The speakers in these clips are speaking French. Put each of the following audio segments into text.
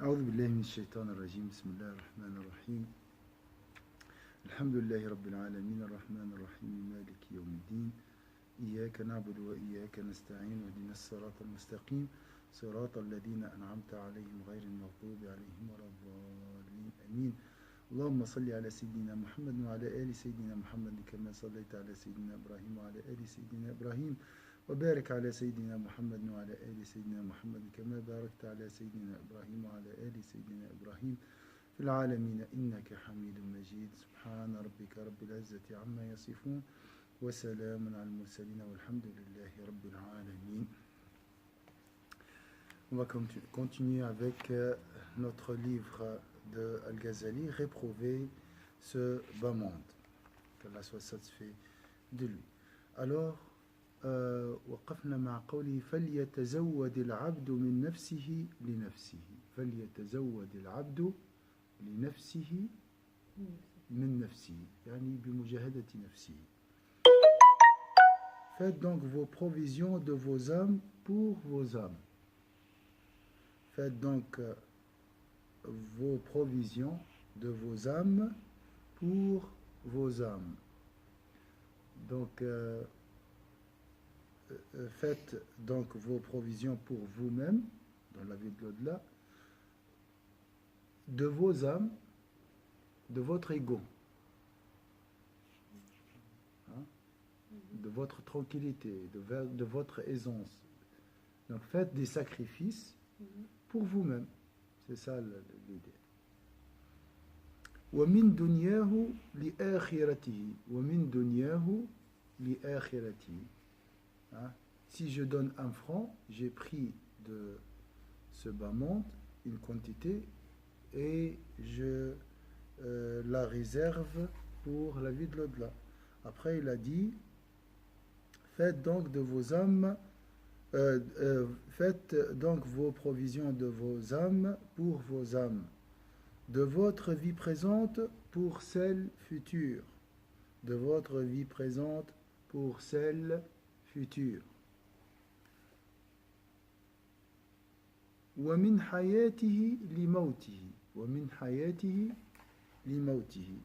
أعوذ بالله من الشيطان الرجيم بسم الله الرحمن الرحيم الحمد لله رب العالمين الرحمن الرحيم مالك يوم الدين إياك نعبد وإياك نستعين واهدنا الصراط المستقيم صراط الذين أنعمت عليهم غير المغضوب عليهم ولا الضالين آمين اللهم صل على سيدنا محمد وعلى آل سيدنا محمد كما صليت على سيدنا إبراهيم وعلى آل سيدنا إبراهيم وبارك على سيدنا محمد وعلى آل سيدنا محمد كما باركت على سيدنا إبراهيم وعلى آل سيدنا إبراهيم في العالمين إنك حميد مجيد سبحان ربك رب العزة عما يصفون وسلام على المرسلين والحمد لله رب العالمين. On va continuer avec notre livre de Al-Ghazali, Réprouver ce bas monde. Qu'Allah soit satisfait de lui. Alors, وقفنا مع قوله فليتزود العبد من نفسه لنفسه فليتزود العبد لنفسه من نفسه يعني بمجاهدة نفسه. Faites donc vos provisions de vos âmes pour vos âmes. Faites donc vos provisions de vos âmes pour vos âmes. Donc faites donc vos provisions pour vous-même dans la vie de l'au-delà, de vos âmes, de votre ego, hein? De votre tranquillité, de votre aisance. Donc faites des sacrifices pour vous-même. C'est ça l'idée. وَمِن دُنْيَاهُ لِآخِرَتِهِ وَمِن دُنْيَاهُ لِآخِرَتِهِ. Hein? Si je donne 1 franc, j'ai pris de ce bas monde une quantité et je la réserve pour la vie de l'au-delà. Après, il a dit faites donc de vos âmes, faites donc vos provisions de vos âmes pour vos âmes, de votre vie présente pour celle future, de votre vie présente pour celle futur. ومن حياته لموته ومن حياته لموته.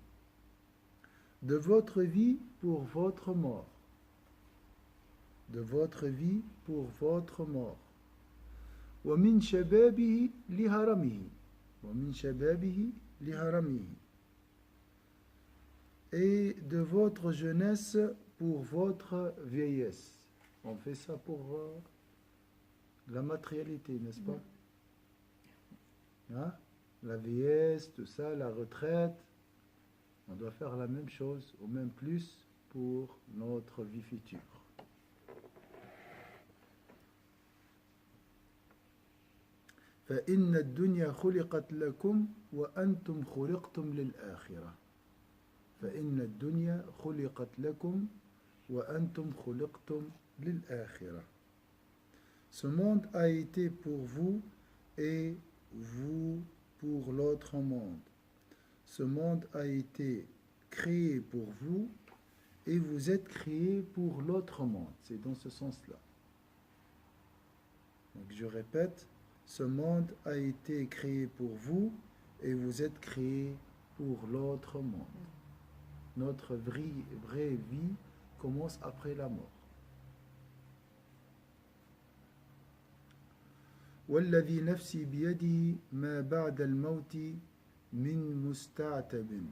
De votre vie pour votre mort. De votre vie pour votre mort. ومن شبابه لهرمه ومن شبابه لهرمه. Et de votre jeunesse pour votre vieillesse. On fait ça pour la matérialité, n'est-ce pas? Hein? La vieillesse, tout ça, la retraite. On doit faire la même chose, ou même plus, pour notre vie future. فإن الدنيا خلقت لكم وأنتم خلقتم للآخرة. فإن الدنيا خلقت لكم وأنتم خلقتم للآخرة. Ce monde a été pour vous et vous pour l'autre monde. Ce monde a été créé pour vous et vous êtes créés pour l'autre monde. C'est dans ce sens-là. Donc je répète, ce monde a été créé pour vous et vous êtes créés pour l'autre monde. Notre vraie vie commence après la mort. والذي نفسي بيده ما بعد الموت من مستعتب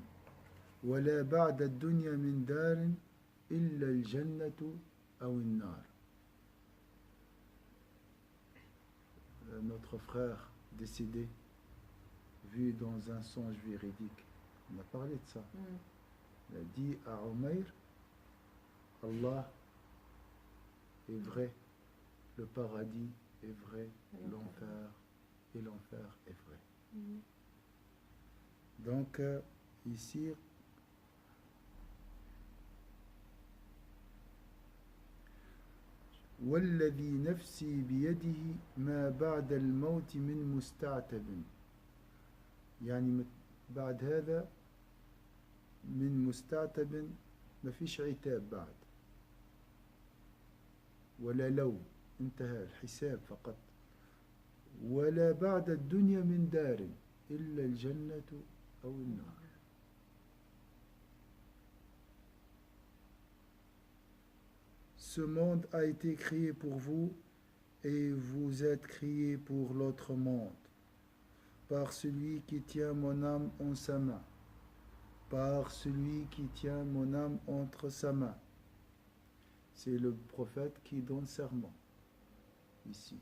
ولا بعد الدنيا من دار إلا الجنة أو النار. Notre frère décédé, vu dans un songe véridique, on a parlé de ça. Il a dit à Umayr, Allah est vrai, le paradis est vrai, l'enfer et l'enfer est vrai. Donc ici والذي نفسي بيده ما بعد الموت من مستعتب يعني بعد هذا من مستعتب ما فيش عتاب بعد ولا لو انتهى الحساب فقط ولا بعد الدنيا من دار إلا الجنة أو النار. Ce monde a été créé pour vous et vous êtes créés pour l'autre monde, par celui qui tient mon âme en sa main, par celui qui tient mon âme entre sa main. C'est le prophète qui donne serment ici.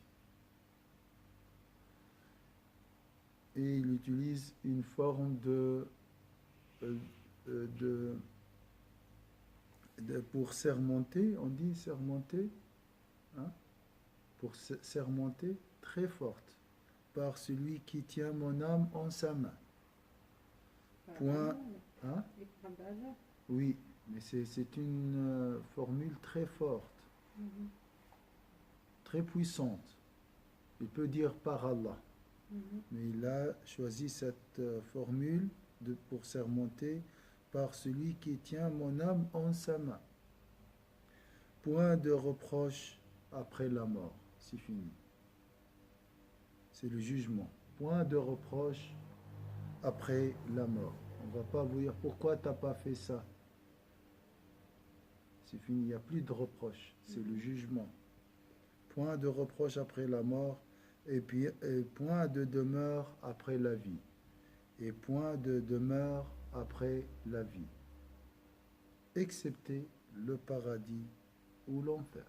Et il utilise une forme pour sermenter, on dit sermenter, hein, pour sermenter très forte, par celui qui tient mon âme en sa main. Point. Hein? Oui, mais c'est une formule très forte, très puissante. Il peut dire par Allah, mais il a choisi cette formule pour sermenter par celui qui tient mon âme en sa main. Point de reproche après la mort, c'est fini. C'est le jugement. Point de reproche après la mort. On ne va pas vous dire pourquoi tu n'as pas fait ça. C'est fini, il n'y a plus de reproche. C'est le jugement. Point de reproche après la mort, et puis point de demeure après la vie. Et point de demeure après la vie, excepté le paradis ou l'enfer.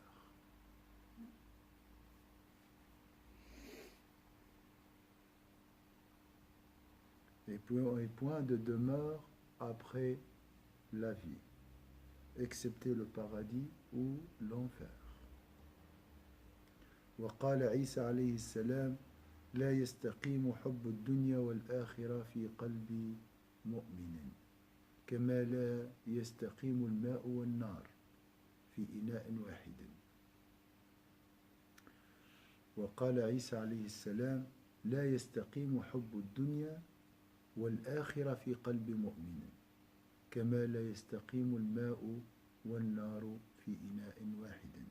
Et point de demeure après la vie, excepté le paradis ou l'enfer. وقال عيسى عليه السلام لا يستقيم حب الدنيا والآخرة في قلب مؤمن كما لا يستقيم الماء والنار في إناء واحد. وقال عيسى عليه السلام لا يستقيم حب الدنيا والآخرة في قلب مؤمن كما لا يستقيم الماء والنار في إناء واحد.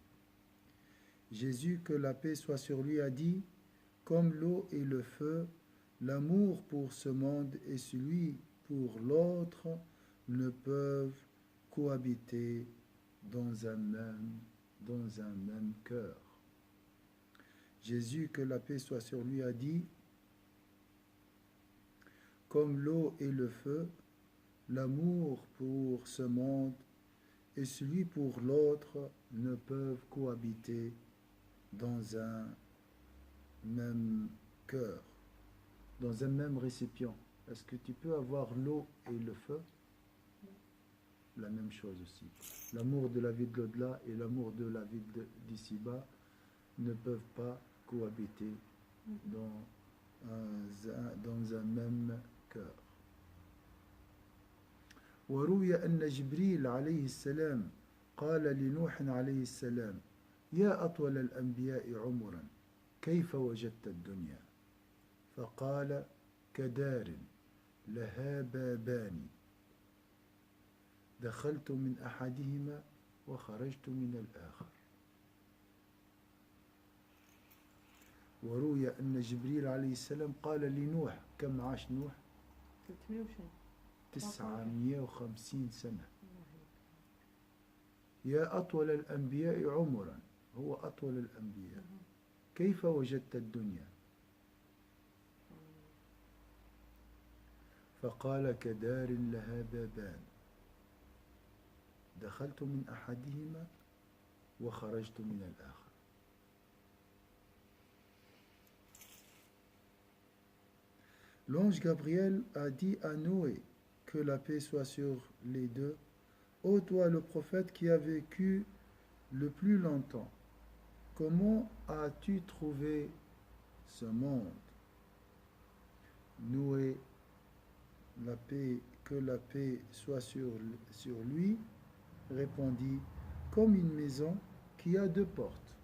Jésus, que la paix soit sur lui, a dit: comme l'eau et le feu, l'amour pour ce monde et celui pour l'autre ne peuvent cohabiter dans un même cœur. Jésus, que la paix soit sur lui, a dit: comme l'eau et le feu, l'amour pour ce monde et celui pour l'autre ne peuvent cohabiter dans un même cœur, dans un même récipient. Est-ce que tu peux avoir l'eau et le feu? La même chose aussi. L'amour de la vie de l'au-delà et l'amour de la vie d'ici-bas ne peuvent pas cohabiter dans un même cœur. وروي أن جبريل عليه السلام قال لنوح عليه السلام: يا أطول الأنبياء عمرا كيف وجدت الدنيا؟ فقال: كدار لها بابان دخلت من أحدهما وخرجت من الآخر. وروي أن جبريل عليه السلام قال لنوح، كم عاش نوح؟ 950 سنة. يا أطول الأنبياء عمرا، هو أطول الأنبياء، كيف وجدت الدنيا؟ فقال: كدار لها بابان دخلت من أحدهما وخرجت من الآخر. L'ange Gabriel a dit à Noé, que la paix soit sur les deux: ô toi le prophète qui a vécu le plus longtemps, comment as-tu trouvé ce monde? Noé, que la paix soit sur lui, répondit: comme une maison qui a deux portes.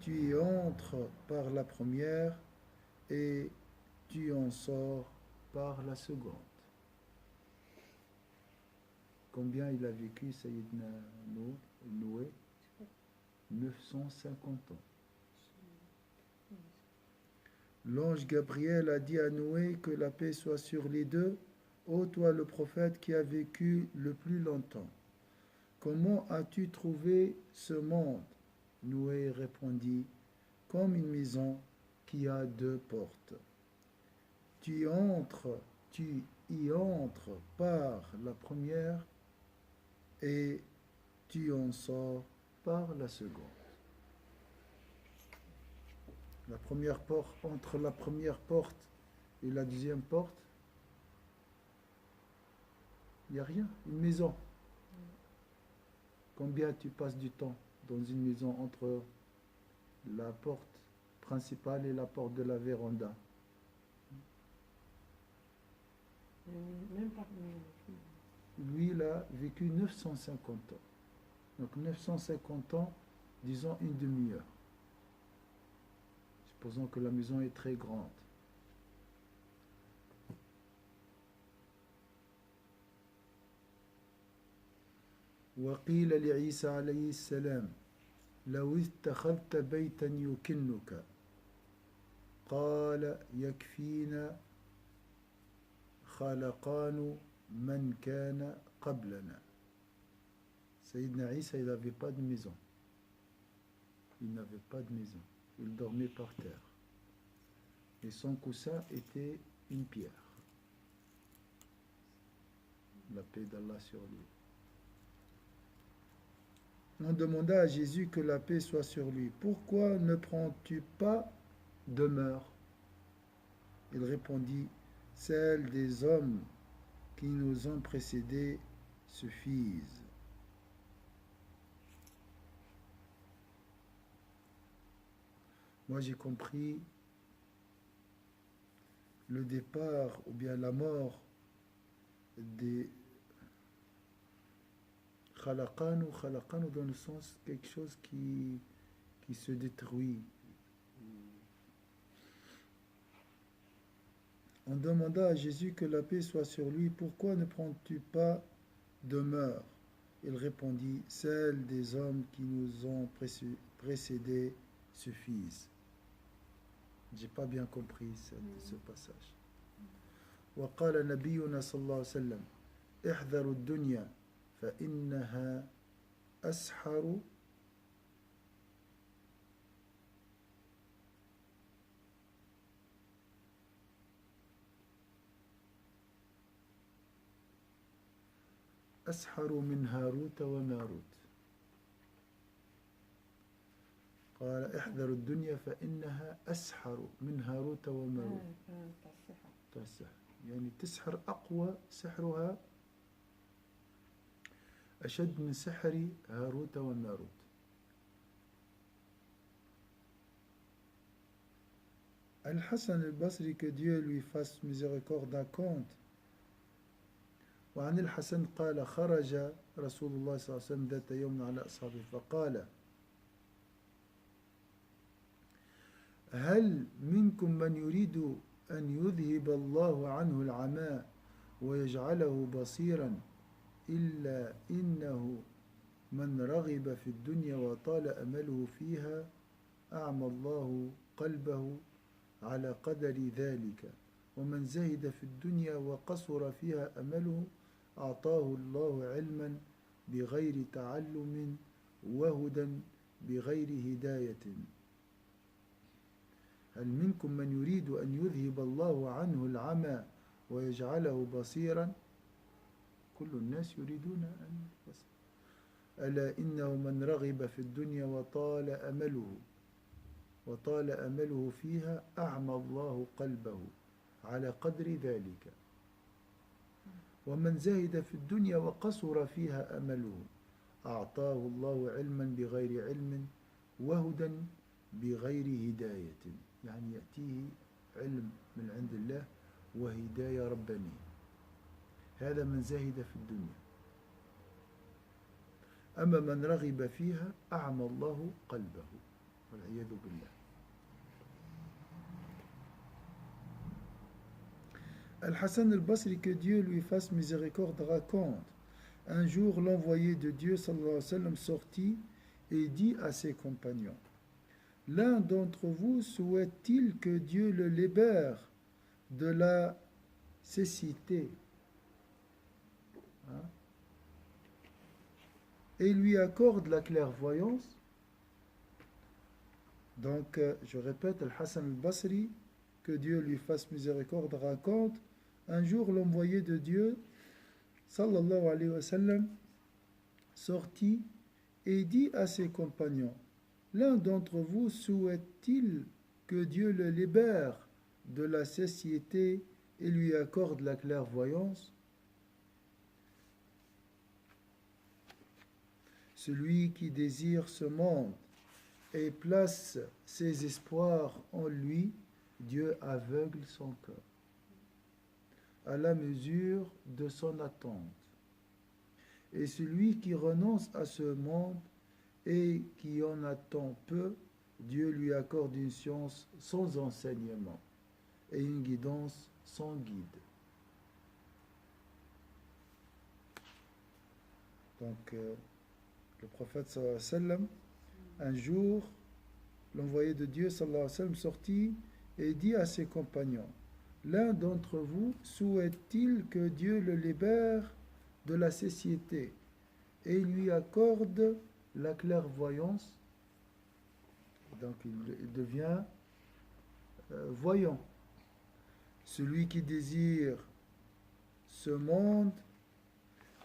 Tu y entres par la première et tu en sors par la seconde. Combien il a vécu Sayyidina Noé? 950 ans. L'ange Gabriel a dit à Noé que la paix soit sur les deux. Ô toi le prophète qui a vécu le plus longtemps, comment as-tu trouvé ce monde? Noé répondit, comme une maison qui a deux portes. Tu y entres par la première et tu en sors par la seconde. La première porte, entre la première porte et la deuxième porte, il n'y a rien, une maison. Combien tu passes du temps dans une maison entre la porte principale et la porte de la véranda? Même pas. Lui, il a vécu 950 ans. Donc 950 ans, disons une demi-heure. Supposons que la maison est très grande. وقيل لعيسى عليه السلام لو اتخذت بيتا يكنك قال يكفينا خلقان من كان قبلنا. Sayyidina Isa, il n'avait pas de maison. Il n'avait pas de maison. Il dormait par terre. Et son coussin était une pierre. La paix d'Allah sur lui. On demanda à Jésus que la paix soit sur lui. Pourquoi ne prends-tu pas demeure? Il répondit, celles des hommes qui nous ont précédés suffisent. Moi j'ai compris le départ ou bien la mort des khalaqanu dans le sens quelque chose qui se détruit. On demanda à Jésus que la paix soit sur lui. Pourquoi ne prends-tu pas demeure? Il répondit, celles des hommes qui nous ont précédés suffisent. J'ai pas bien compris ce passage. وقال نبينا صلى الله عليه وسلم احذروا الدنيا فإنها أسحر من هاروت وماروت. قال احذروا الدنيا فإنها أسحر من هاروت وماروت. تسحر يعني تسحر أقوى، سحرها أشد من سحر هاروت وماروت. Al-Hassan al-Basri, que Dieu lui fasse miséricorde, raconte وعن الحسن قال خرج رسول الله صلى الله عليه وسلم ذات يوم على أصحابه فقال هل منكم من يريد أن يذهب الله عنه العمى ويجعله بصيرا إلا إنه من رغب في الدنيا وطال أمله فيها أعمى الله قلبه على قدر ذلك ومن زهد في الدنيا وقصر فيها أمله أعطاه الله علما بغير تعلم وهدى بغير هداية. هل منكم من يريد أن يذهب الله عنه العمى ويجعله بصيرا؟ كل الناس يريدون أن يبصر. ألا إنه من رغب في الدنيا وطال أمله فيها أعمى الله قلبه على قدر ذلك ومن زهد في الدنيا وقصر فيها أمله أعطاه الله علما بغير علم وهدى بغير هداية. يعني يأتيه علم من عند الله وهداية ربانية. هذا من زهد في الدنيا. أما من رغب فيها أعمى الله قلبه والعياذ بالله. Al-Hassan al-Basri, que Dieu lui fasse miséricorde, raconte: un jour l'envoyé de Dieu sallallahu alayhi wa sallam sortit et dit à ses compagnons: L'un d'entre vous souhaite-t-il que Dieu le libère de la cécité, hein, et lui accorde la clairvoyance? Donc, je répète, Al-Hassan al-Basri, que Dieu lui fasse miséricorde, raconte: un jour l'envoyé de Dieu, sallallahu alayhi wa sallam, sortit et dit à ses compagnons: l'un d'entre vous souhaite-t-il que Dieu le libère de la cécité et lui accorde la clairvoyance? Celui qui désire ce monde et place ses espoirs en lui, Dieu aveugle son cœur à la mesure de son attente. Et celui qui renonce à ce monde et qui en attend peu, Dieu lui accorde une science sans enseignement et une guidance sans guide. Donc, le prophète sallallahu alayhi wa sallam, un jour, l'envoyé de Dieu sallallahu alayhi wa sallam sortit et dit à ses compagnons: l'un d'entre vous souhaite-t-il que Dieu le libère de la cécité et lui accorde la clairvoyance? Donc il devient voyant. Celui qui désire ce monde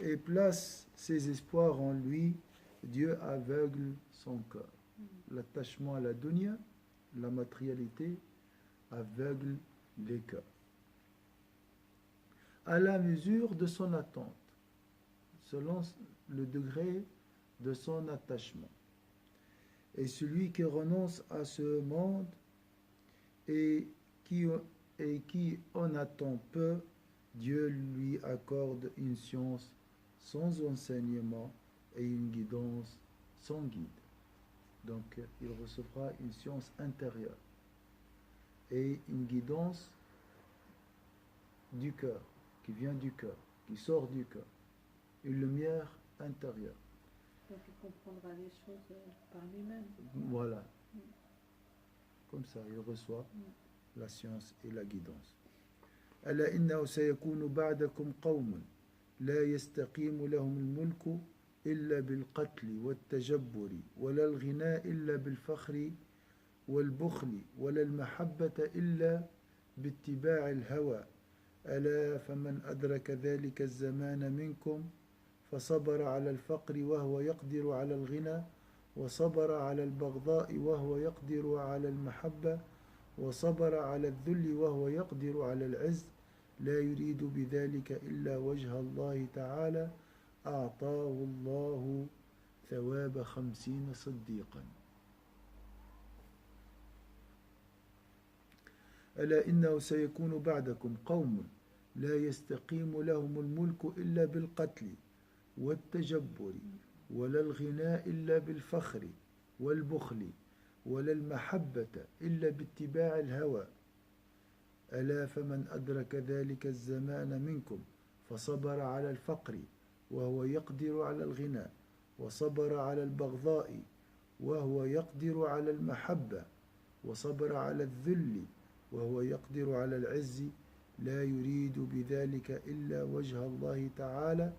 et place ses espoirs en lui, Dieu aveugle son cœur. L'attachement à la dunya, la matérialité, aveugle les cœurs. À la mesure de son attente, selon le degré de son attachement. Et celui qui renonce à ce monde et qui en attend peu, Dieu lui accorde une science sans enseignement et une guidance sans guide. Donc il recevra une science intérieure et une guidance du cœur, qui vient du cœur, qui sort du cœur, une lumière intérieure. Donc il comprendra les choses par lui-même. Voilà. Comme ça, il reçoit la science et la guidance. ألا إنه سيكون بعدكم قوم لا يستقيم لهم الملك إلا بالقتل والتجبر ولا الغناء إلا بالفخر والبخل ولا المحبة إلا باتباع الهوى ألا فمن أدرك ذلك الزمان منكم فصبر على الفقر وهو يقدر على الغنى وصبر على البغضاء وهو يقدر على المحبة وصبر على الذل وهو يقدر على العز لا يريد بذلك إلا وجه الله تعالى أعطاه الله ثواب 50 صديقا. ألا إنه سيكون بعدكم قوم لا يستقيم لهم الملك إلا بالقتل والتجبر ولا الغناء إلا بالفخر والبخل ولا المحبة إلا باتباع الهوى ألا فمن أدرك ذلك الزمان منكم فصبر على الفقر وهو يقدر على الغنى وصبر على البغضاء وهو يقدر على المحبة وصبر على الذل وهو يقدر على العز لا يريد بذلك إلا وجه الله تعالى.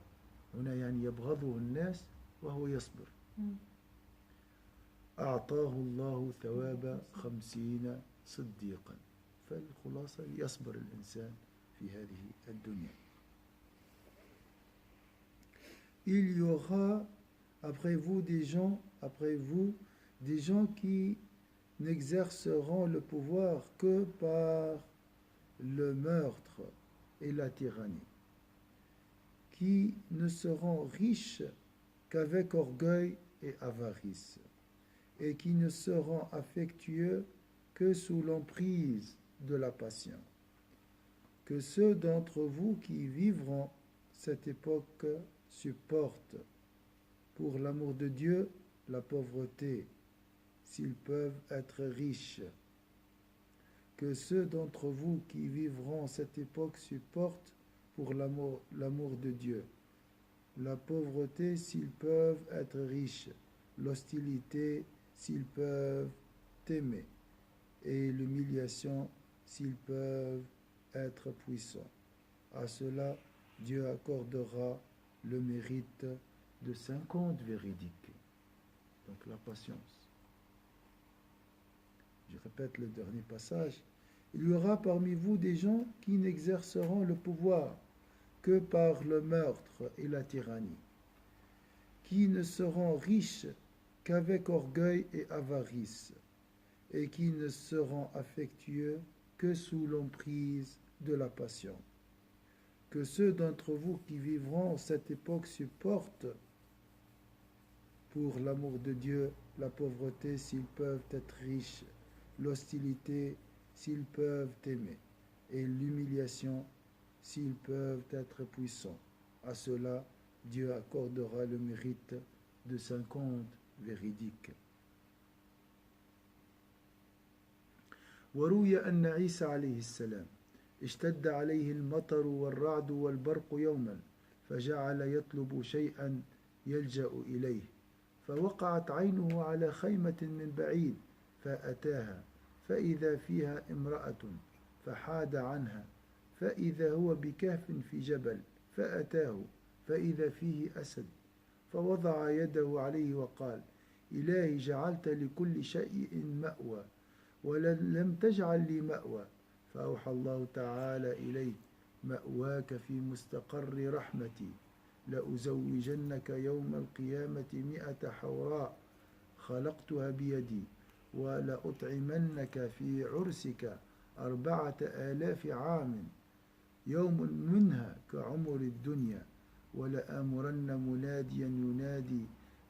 هنا يعني يبغضه الناس وهو يصبر. أعطاه الله ثواب 50 صديقا. فالخلاصة يصبر الإنسان في هذه الدنيا. Il y aura après vous des gens qui n'exerceront le pouvoir que par le meurtre et la tyrannie, qui ne seront riches qu'avec orgueil et avarice, et qui ne seront affectueux que sous l'emprise de la passion. Que ceux d'entre vous qui vivront cette époque supportent, pour l'amour de Dieu, la pauvreté, s'ils peuvent être riches. Que ceux d'entre vous qui vivront cette époque supportent, pour l'amour de Dieu, la pauvreté s'ils peuvent être riches, l'hostilité s'ils peuvent t'aimer, et l'humiliation s'ils peuvent être puissants. À cela, Dieu accordera le mérite de 50 véridiques. Donc la patience. Je répète le dernier passage. Il y aura parmi vous des gens qui n'exerceront le pouvoir que par le meurtre et la tyrannie, qui ne seront riches qu'avec orgueil et avarice, et qui ne seront affectueux que sous l'emprise de la passion. Que ceux d'entre vous qui vivront cette époque supportent, pour l'amour de Dieu, la pauvreté s'ils peuvent être riches, l'hostilité s'ils peuvent aimer, et l'humiliation s'ils peuvent être puissants. À cela, Dieu accordera le mérite de 50 véridiques. وروي أن عيسى عليه السلام اشتد عليه المطر والرعد والبرق يوما فجعل يطلب شيئا يلجأ إليه فوقعت عينه على خيمة من بعيد فأتاها فإذا فيها امرأة فحاد عنها فإذا هو بكهف في جبل فأتاه فإذا فيه أسد فوضع يده عليه وقال إلهي جعلت لكل شيء مأوى ولم تجعل لي مأوى فأوحى الله تعالى إليه مأواك في مستقر رحمتي لأزوجنك يوم القيامة 100 حوراء خلقتها بيدي ولأطعمنك في عرسك 4000 عام يوم منها كعمر الدنيا ولآمرن مناديا ينادي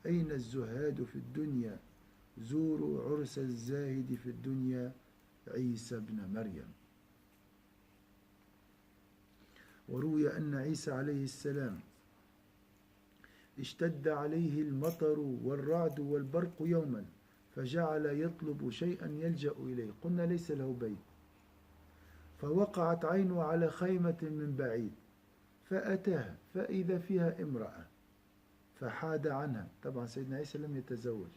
أين الزهاد في الدنيا زوروا عرس الزاهد في الدنيا عيسى بن مريم. وروي أن عيسى عليه السلام اشتد عليه المطر والرعد والبرق يوما فجعل يطلب شيئا يلجأ إليه قلنا ليس له بيت فوقعت عينه على خيمة من بعيد فأتاها فإذا فيها امرأة فحاد عنها طبعا سيدنا عيسى لم يتزوج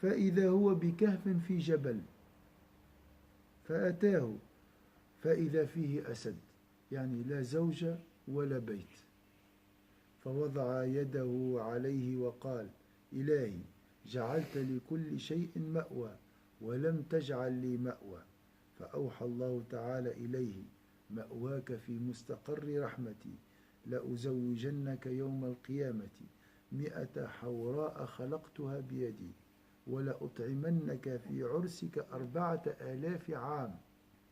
فإذا هو بكهف في جبل فأتاه فإذا فيه أسد يعني لا زوجة ولا بيت فوضع يده عليه وقال إلهي جعلت لكل شيء مأوى ولم تجعل لي مأوى فأوحى الله تعالى إليه مأواك في مستقر رحمتي لأزوجنك يوم القيامة 100 حوراء خلقتها بيدي ولأطعمنك في عرسك 4000 عام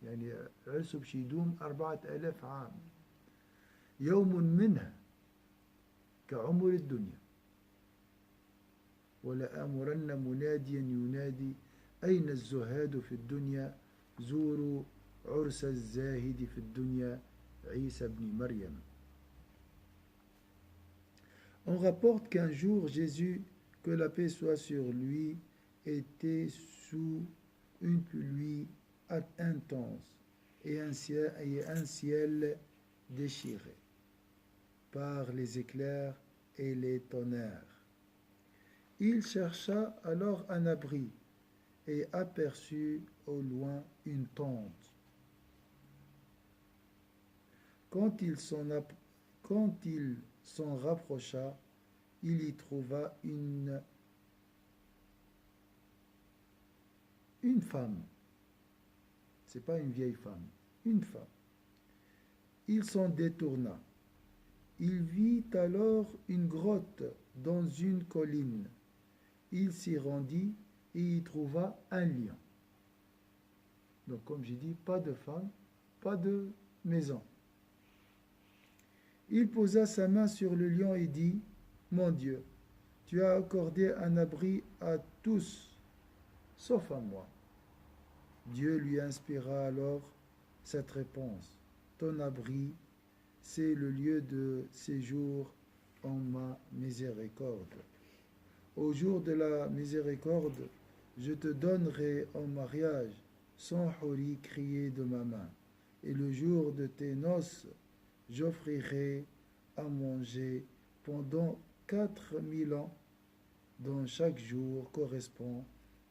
يعني عرسه بشيدوم 4000 عام يوم منها كعمر الدنيا ولآمرن مناديا ينادي أين الزهاد في الدنيا زوروا عرس الزاهد في الدنيا عيسى بن مريم. On rapporte qu'un jour Jésus, que la paix soit sur lui, était sous une pluie intense et un ciel déchiré par les éclairs et les tonnerres. Il chercha alors un abri et aperçut au loin une tente. Quand il s'en rapprocha, il y trouva une femme. C'est pas une vieille femme, une femme. Il s'en détourna. Il vit alors une grotte dans une colline. Il s'y rendit et y trouva un lion. Donc comme j'ai dit, pas de femme, pas de maison. Il posa sa main sur le lion et dit, « Mon Dieu, tu as accordé un abri à tous, sauf à moi. » Dieu lui inspira alors cette réponse, « Ton abri, c'est le lieu de séjour en ma miséricorde. Au jour de la miséricorde, je te donnerai en mariage 100 houris criés de ma main, et le jour de tes noces, j'offrirai à manger pendant 4000 ans, dont chaque jour correspond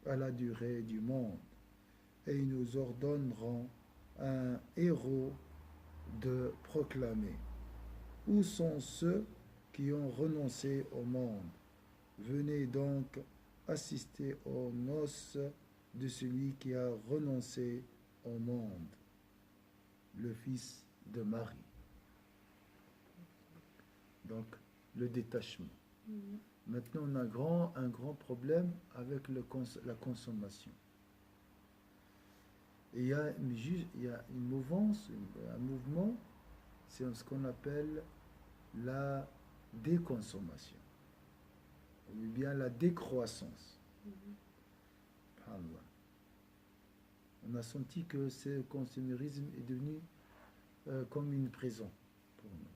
à la durée du monde, et nous ordonnerons un héros de proclamer. Où sont ceux qui ont renoncé au monde? Venez donc assister aux noces de celui qui a renoncé au monde, le fils de Marie. Donc, le détachement. Maintenant, on a un grand problème avec la consommation. Et il y a une mouvance, un mouvement, c'est ce qu'on appelle la déconsommation, ou bien la décroissance. On a senti que ce consumérisme est devenu comme une prison pour nous.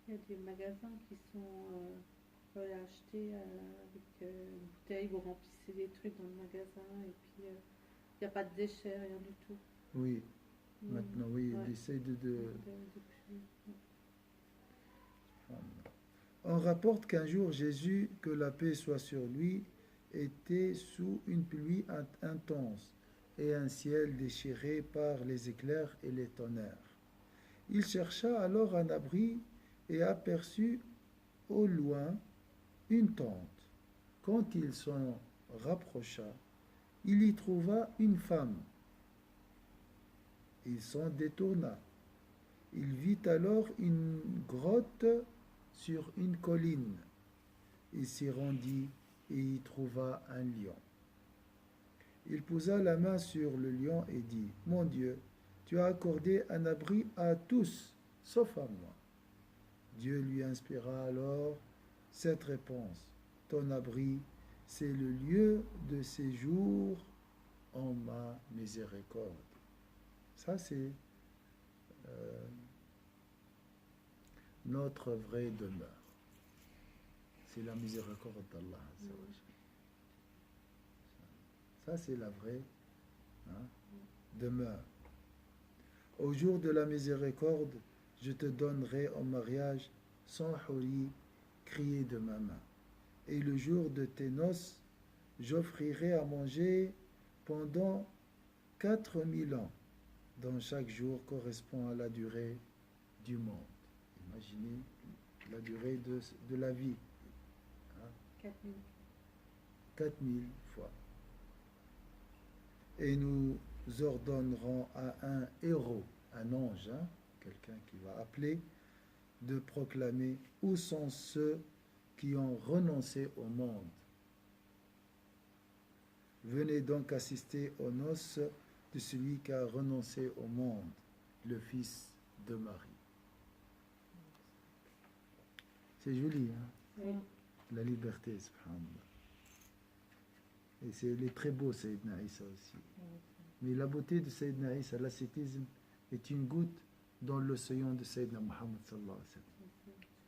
Il y a des magasins qui sont achetés avec une bouteille, vous remplissez des trucs dans le magasin et puis il n'y a pas de déchets, rien du tout. Oui, maintenant, oui, Ouais. il essaie de Depuis- On rapporte qu'un jour Jésus, que la paix soit sur lui, était sous une pluie intense et un ciel déchiré par les éclairs et les tonnerres. Il chercha alors un abri et aperçut au loin une tente. Quand il s'en rapprocha, il y trouva une femme. Il s'en détourna. Il vit alors une grotte sur une colline. Il s'y rendit et y trouva un lion. Il posa la main sur le lion et dit, « Mon Dieu, tu as accordé un abri à tous, sauf à moi. » Dieu lui inspira alors cette réponse, « Ton abri, c'est le lieu de séjour en ma miséricorde. » Ça, c'est notre vraie demeure. C'est la miséricorde d'Allah. Ça, c'est la vraie demeure. Au jour de la miséricorde, je te donnerai en mariage 100 houris criés de ma main. Et le jour de tes noces, j'offrirai à manger pendant 4000 ans, dont chaque jour correspond à la durée du monde. Imaginez la durée de la vie. 4000. 4000 fois. Et nous ordonnerons à un héros, un ange, quelqu'un qui va appeler, de proclamer où sont ceux qui ont renoncé au monde. Venez donc assister aux noces de celui qui a renoncé au monde, le fils de Marie. C'est joli, Oui. La liberté, subhanallah. Et il est très beau, Sayyidina Isa aussi. Mais la beauté de Sayyidina Isa, l'ascétisme, est une goutte dans l'océan de Sayyidina Muhammad sallallahu alayhi wa sallam.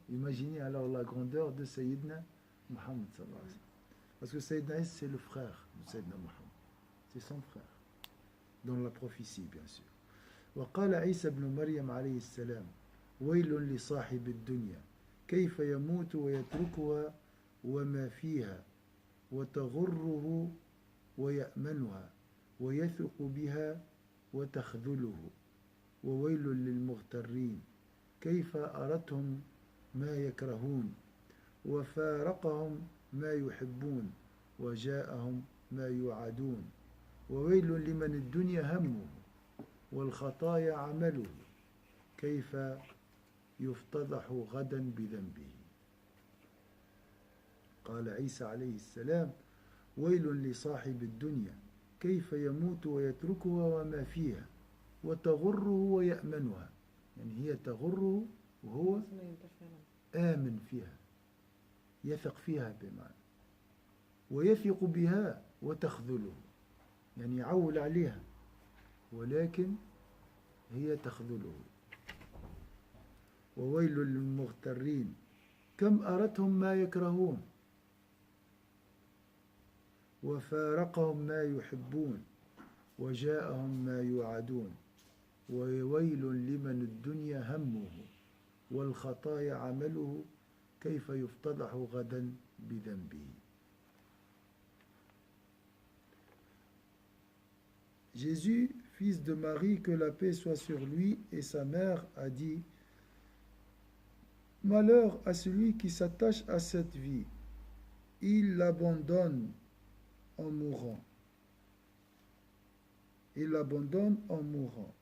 Imaginez alors la grandeur de Sayyidina Muhammad sallallahu alayhi wa sallam. Parce que Sayyidina Isa, c'est le frère de Sayyidina Muhammad. C'est son frère. Dans la prophétie, bien sûr. وقال عيسى بن مريم عليه السلام ويل لصاحب الدنيا كيف يموت ويتركها وما فيها وتغره ويأمنها ويثق بها وتخذله وويل للمغترين كيف أرتهم ما يكرهون وفارقهم ما يحبون وجاءهم ما يوعدون وويل لمن الدنيا همه والخطايا عمله كيف يفتضح غدا بذنبه. قال عيسى عليه السلام ويل لصاحب الدنيا كيف يموت ويتركها وما فيها وتغره ويأمنها. يعني هي تغره وهو آمن فيها، يثق فيها بمعنى، ويثق بها وتخذله، يعني يعول عليها ولكن هي تخذله. وويل للمغترين كم أرتهم ما يكرهون وفارقهم ما يحبون وجاءهم ما يوعدون وويل لمن الدنيا همه والخطايا عمله كيف يفتضح غدا بذنبه. Jésus, fils de Marie, que la paix soit sur lui, et sa mère, a dit: Malheur à celui qui s'attache à cette vie, il l'abandonne en mourant. Il l'abandonne en mourant.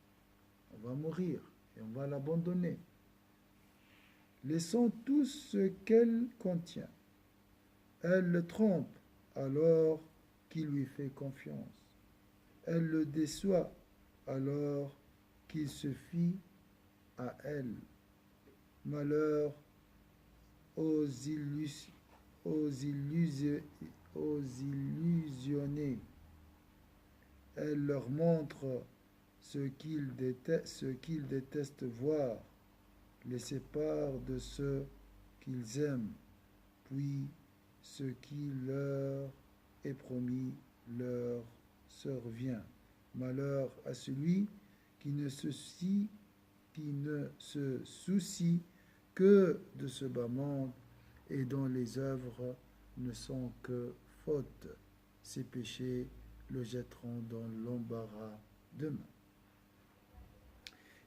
On va mourir et on va l'abandonner. Laissant tout ce qu'elle contient. Elle le trompe alors qu'il lui fait confiance. Elle le déçoit alors qu'il se fie à elle. Malheur aux illusionnés. Elle leur montre ce qu'ils détestent voir, les sépare de ceux qu'ils aiment, puis ce qui leur est promis leur survient. Malheur à celui qui ne se soucie que de ce bas monde et dont les œuvres ne sont que fautes. Ses péchés le jetteront dans l'embarras demain.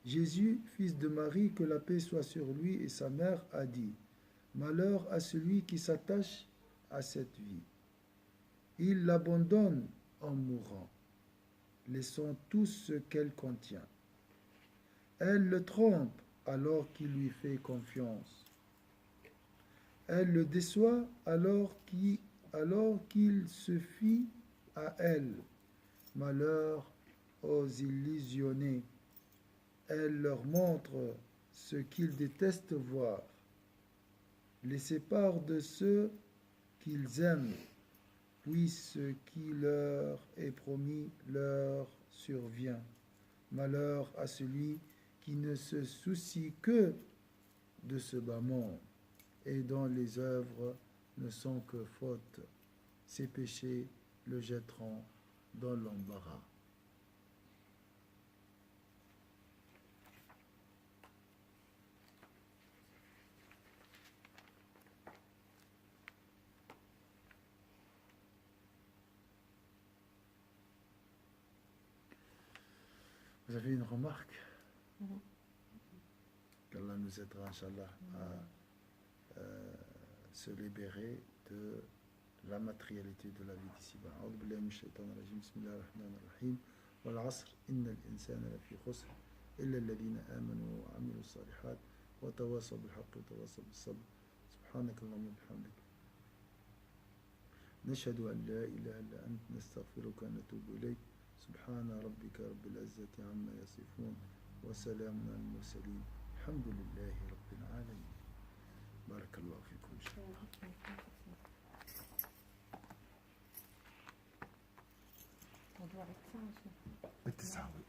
Jésus, fils de Marie, que la paix soit sur lui, et sa mère, a dit: Malheur à celui qui s'attache à cette vie. Il l'abandonne en mourant, laissant tout ce qu'elle contient. Elle le trompe alors qu'il lui fait confiance. Elle le déçoit alors qu'il se fie à elle. Malheur aux illusionnés. Elle leur montre ce qu'ils détestent voir, les sépare de ceux qu'ils aiment, puis ce qui leur est promis leur survient. Malheur à celui qui ne se soucie que de ce bas monde et dont les œuvres ne sont que fautes. Ses péchés le jetteront dans l'embarras. Vous avez une remarque? Qu'Allah nous aidera, Inch'Allah, à se libérer de la matérialité de la vie d'ici-bas. A'udhu billahi minash shaitanir rajim. Bismillahir rahmanir rahim. Wal 'asr innal insana lafi khusr illa alladhina amanu wa 'amilus salihat wa tawassaw bil haqqi wa tawassaw bis sabr. Subhanakallahumma wa bihamdik. Nashhadu an la ilaha illa anta nastaghfiruka wa natubu ilayk. سبحان ربك رب العزة عما يصفون وسلام على المرسلين الحمد لله رب العالمين. بارك الله فيكم. On doit arrêter ça, monsieur. بالتساوي.